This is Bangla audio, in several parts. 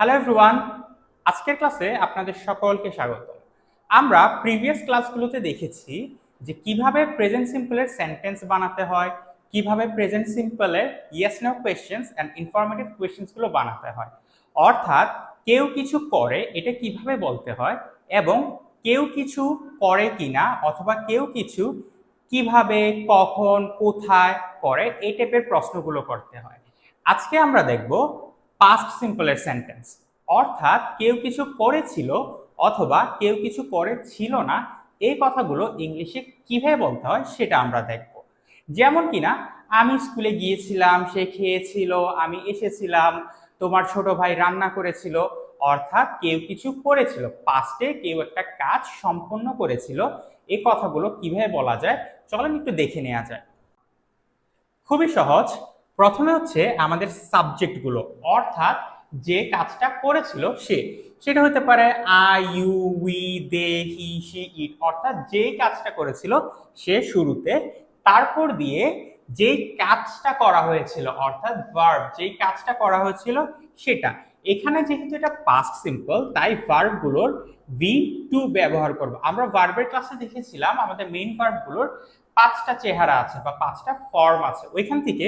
হ্যালো এভরিওয়ান, আজকের ক্লাসে আপনাদের সকলকে স্বাগত। আমরা প্রিভিয়াস ক্লাসগুলোতে দেখেছি যে কিভাবে প্রেজেন্ট সিম্পলের সেন্টেন্স বানাতে হয়, কিভাবে প্রেজেন্ট সিম্পলের yes no questions and informative কোয়েশ্চেন্সগুলো বানাতে হয়। অর্থাৎ কেউ কিছু করে এটা কিভাবে বলতে হয় এবং কেউ কিছু করে কিনা অথবা কেউ কিছু কিভাবে, কখন, কোথায় করে এই টাইপের প্রশ্নগুলো করতে হয়। আজকে আমরা দেখব পাস্ট সিম্পলের সেন্টেন্স, অর্থাৎ কেউ কিছু করেছিল অথবা কেউ কিছু করেছিল না এই কথাগুলো ইংলিশে কিভাবে বলতে হয় সেটা আমরা দেখব। যেমন কিনা আমি স্কুলে গিয়েছিলাম, সে খেয়েছিল, আমি এসেছিলাম, তোমার ছোট ভাই রান্না করেছিল। অর্থাৎ কেউ কিছু করেছিল, পাস্টে কেউ একটা কাজ সম্পন্ন করেছিল। এই কথাগুলো কিভাবে বলা যায় চলেন একটু দেখে নেওয়া যায়। খুবই সহজ। প্রথমে হচ্ছে আমাদের সাবজেক্টগুলো, অর্থাৎ যে কাজটা করেছিল সেটা হতে পারে I, you, we, they, he, she, it, অর্থাৎ যে কাজটা করেছিল সে শুরুতে, তারপর দিয়ে যেই কাজটা করা হয়েছিল অর্থাৎ ভার্ব, যেই কাজটা করা হয়েছিল সেটা। এখানে যেহেতু এটা পাস্ট সিম্পল তাই ভার্বগুলোর ভি টু ব্যবহার করব। আমরা ভার্বের ক্লাসে দেখেছিলাম আমাদের মেইন ভার্বগুলোর পাঁচটা চেহারা আছে বা পাঁচটা ফর্ম আছে, ওইখান থেকে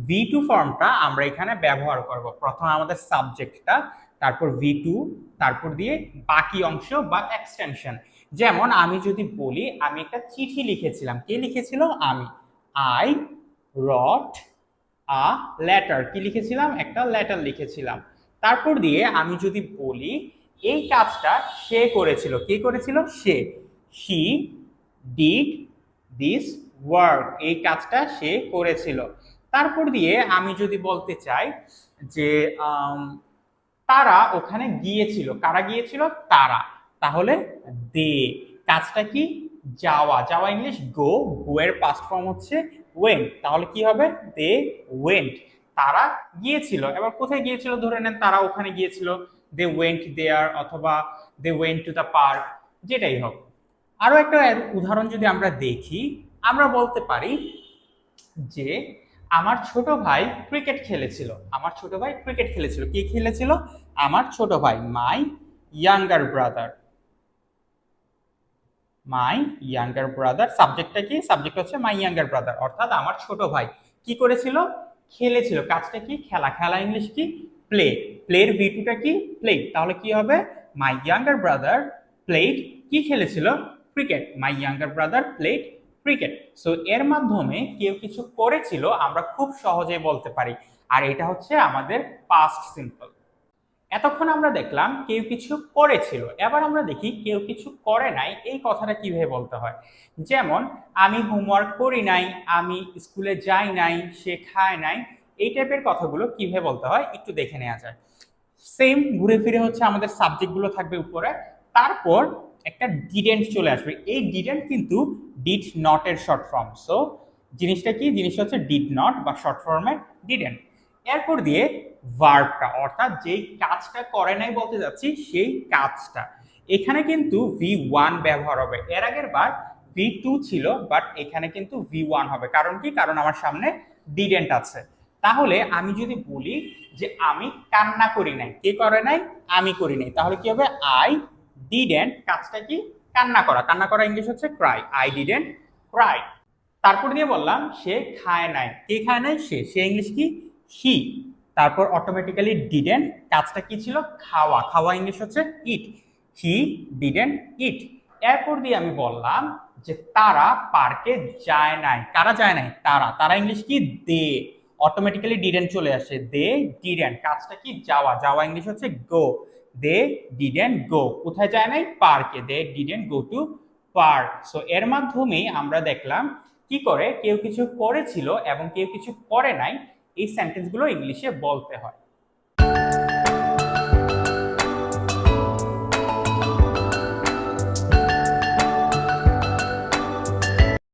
ভি টু ফর্মটা আমরা এখানে ব্যবহার করব। প্রথমে আমাদের সাবজেক্টটা, তারপর ভি টু, তারপর দিয়ে বাকি অংশ বা এক্সটেনশন। যেমন আমি যদি বলি আমি একটা চিঠি লিখেছিলাম, কে লিখেছিল? আমি। আই রট আ লেটার, কি লিখেছিলাম? একটা লেটার লিখেছিলাম। তারপর দিয়ে আমি যদি বলি এই কাজটা সে করেছিল, কে করেছিল? সে। হি ডিড দিস ওয়ার্ক, এই কাজটা সে করেছিল। তারপর দিয়ে আমি যদি বলতে চাই যে তারা ওখানে গিয়েছিল, কারা গিয়েছিল? তারা, তাহলে দে। কাজটা কি? যাওয়া। যাওয়া ইংলিশ গো, গো এর পাস্ট ফর্ম হচ্ছে ওয়েন্ট, তাহলে কি হবে? দে ওয়েন্ট, তারা গিয়েছিল। এবার কোথায় গিয়েছিল? ধরে নেন তারা ওখানে গিয়েছিল, দে ওয়েন্ট দেয়ার, অথবা they went to the park, যেটাই হোক। আরো একটা উদাহরণ যদি আমরা দেখি, আমরা বলতে পারি যে আমার ছোট ভাই ক্রিকেট খেলেছিল। আমার ছোট ভাই ক্রিকেট খেলেছিল, কে খেলেছিল? আমার ছোট ভাই, my younger brother. My younger brother, সাবজেক্টটা কি? সাবজেক্ট হচ্ছে মাই ইয়াঙ্গার ব্রাদার, অর্থাৎ আমার ছোট ভাই কি করেছিল? খেলেছিল। কাজটা কি? খেলা। খেলা ইংলিশ কি? প্লে। প্লের ভিটুটা কি? প্লে। তাহলে কি হবে? মাই ইয়াঙ্গার ব্রাদার প্লেড, কি খেলেছিল? Cricket. My younger brother played cricket. So এর মাধ্যমে কেউ কিছু করেছিল আমরা খুব সহজেই বলতে পারি, আর এটা হচ্ছে আমাদের পাস্ট সিম্পল। এতক্ষণ আমরা দেখলাম কেউ কিছু করেছিল, এবার আমরা দেখি কেউ কিছু করে নাই এই কথাটা কিভাবে বলতে হয়। যেমন আমি হোমওয়ার্ক করি নাই, আমি স্কুলে যাই নাই, সে খায় নাই, এই টাইপের কথাগুলো কিভাবে বলতে হয় একটু দেখে নেওয়া যায়। সেম ঘুরে ফিরে হচ্ছে আমাদের সাবজেক্টগুলো থাকবে উপরে, তারপর একটা ডিডেন্ট চলে আসবে। এই ডিডেন্ট কিন্তু ডিড নট এর শর্ট ফর্ম। সো জিনিসটা কি? জিনিসটা হচ্ছে ডিড নট বা শর্ট ফর্মে ডিডেন্ট। এরপর দিয়ে ভার্বটা, অর্থাৎ যেই কাজটা করে নাই বলতে যাচ্ছি সেই কাজটা। এখানে কিন্তু ভি ওয়ান ব্যবহার হবে, এর আগের বার ভি টু ছিল, বাট এখানে কিন্তু ভি ওয়ান হবে। কারণ কি? কারণ আমার সামনে ডিডেন্ট আছে। তাহলে আমি যদি বলি যে আমি কান্না করি নাই, কে করে নাই? আমি করি নাই, তাহলে কি হবে? আই ডিডেন্ট, কাজটা কি? কান্না করা। কান্না করা ইংলিশ হচ্ছে ক্রাই। I didn't Cry. তারপর দিয়ে বললাম সে খায় নাই, কে খায় নাই? সে। সে ইংলিশ কি? হি। তারপর অটোমেটিক্যালি ডিডেন্ট, কাজটা কি ছিল? খাওয়া। খাওয়া ইংলিশ হচ্ছে ইট। হি ডিডেন্ট ইট। এরপর দিয়ে আমি বললাম যে তারা পার্কে যায় নাই, কারা যায় নাই? তারা। তারা ইংলিশ কি? দে। অটোমেটিক্যালি ডিডেন্ট চলে আসে, দে ডিডেন্ট, কাজটা কি? যাওয়া। যাওয়া ইংলিশ হচ্ছে গো। দে ডিডেন্ট গো, কোথায় যায় নাই? পার্কে। They didn't go to park. So এর মাধ্যমে আমরা দেখলাম কি করে কেউ কিছু করেছিল এবং কেউ কিছু করে নাই এই সেন্টেন্সগুলো ইংলিশে বলতে হয়।